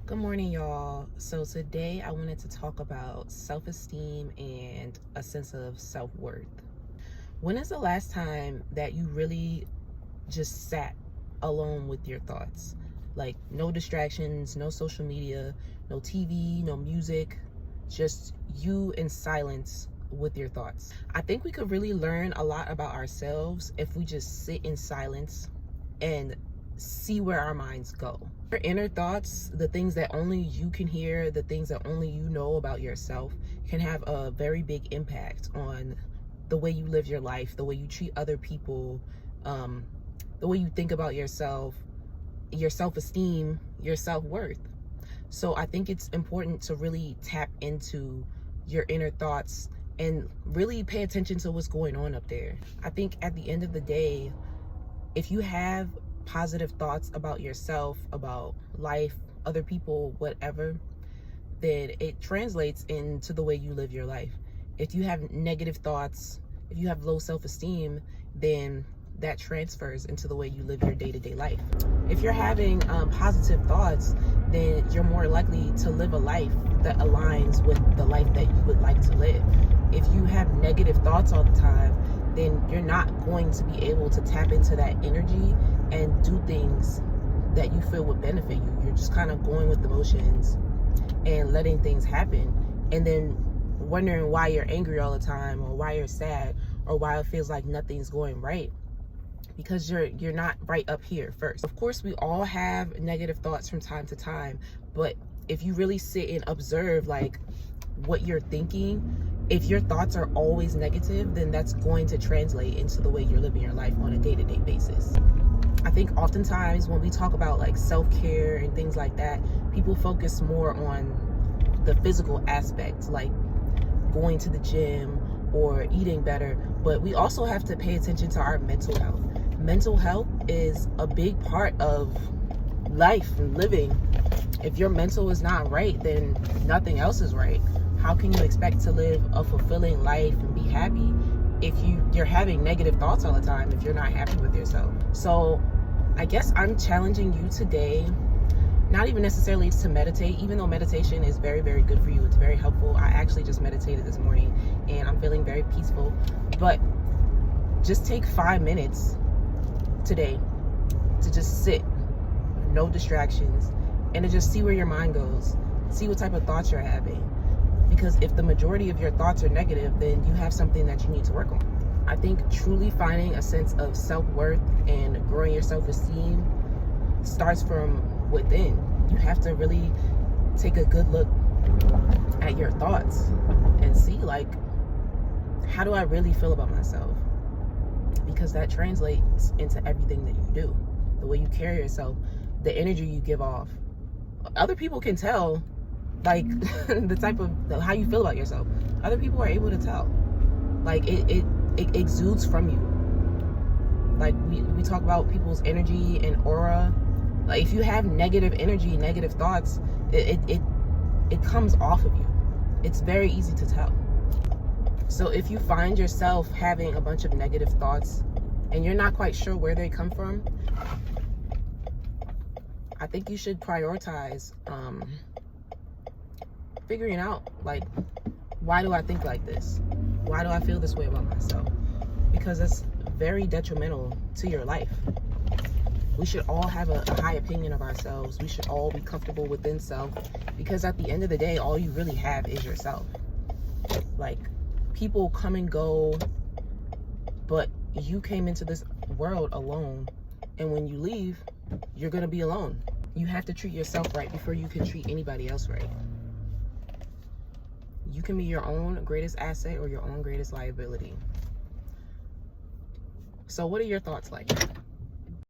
Good morning, y'all. So today I wanted to talk about self-esteem and a sense of self-worth. When is the last time that you really just sat alone with your thoughts? Like no distractions, no social media, no TV, no music, just you in silence with your thoughts. I think we could really learn a lot about ourselves if we just sit in silence and see where our minds go. Your inner thoughts, the things that only you can hear, the things that only you know about yourself, can have a very big impact on the way you live your life, the way you treat other people, the way you think about yourself, your self-esteem, your self-worth. So I think it's important to really tap into your inner thoughts and really pay attention to what's going on up there. I think at the end of the day, if you have positive thoughts about yourself, about life, other people, whatever, then it translates into the way you live your life. If you have negative thoughts, if you have low self-esteem, then that transfers into the way you live your day-to-day life. If you're having positive thoughts, then you're more likely to live a life that aligns with the life that you would like to live. If you have negative thoughts all the time, then you're not going to be able to tap into that energy and do things that you feel would benefit you. You're just kind of going with the motions and letting things happen, and then wondering why you're angry all the time, or why you're sad, or why it feels like nothing's going right, because you're not right up here first. Of course, we all have negative thoughts from time to time, but if you really sit and observe like what you're thinking, if your thoughts are always negative, then that's going to translate into the way you're living your life on a day-to-day basis. I think oftentimes when we talk about like self-care and things like that, people focus more on the physical aspect, like going to the gym or eating better, but we also have to pay attention to our mental health. Mental health is a big part of life and living. If your mental is not right, then nothing else is right. How can you expect to live a fulfilling life and be happy if you're having negative thoughts all the time, if you're not happy with yourself? So I guess I'm challenging you today, not even necessarily to meditate, even though meditation is very, very good for you. It's very helpful. I actually just meditated this morning and I'm feeling very peaceful. But just take 5 minutes today to just sit, no distractions, and to just see where your mind goes. See what type of thoughts you're having. Because if the majority of your thoughts are negative, then you have something that you need to work on. I think truly finding a sense of self-worth and growing your self-esteem starts from within. You have to really take a good look at your thoughts and see, like, how do I really feel about myself? Because that translates into everything that you do. The way you carry yourself, the energy you give off. Other people can tell, like, the type of how you feel about yourself. Other people are able to tell. Like, it exudes from you. Like, we talk about people's energy and aura. Like, if you have negative energy, negative thoughts, it comes off of you. It's very easy to tell. So if you find yourself having a bunch of negative thoughts and you're not quite sure where they come from, I think you should prioritize figuring out, like, why do I think like this? Why do I feel this way about myself? Because it's very detrimental to your life. We should all have a high opinion of ourselves. We should all be comfortable within self, because at the end of the day, all you really have is yourself. Like, people come and go, but you came into this world alone, and when you leave, you're gonna be alone. You have to treat yourself right before you can treat anybody else right. You can be your own greatest asset or your own greatest liability. So what are your thoughts like?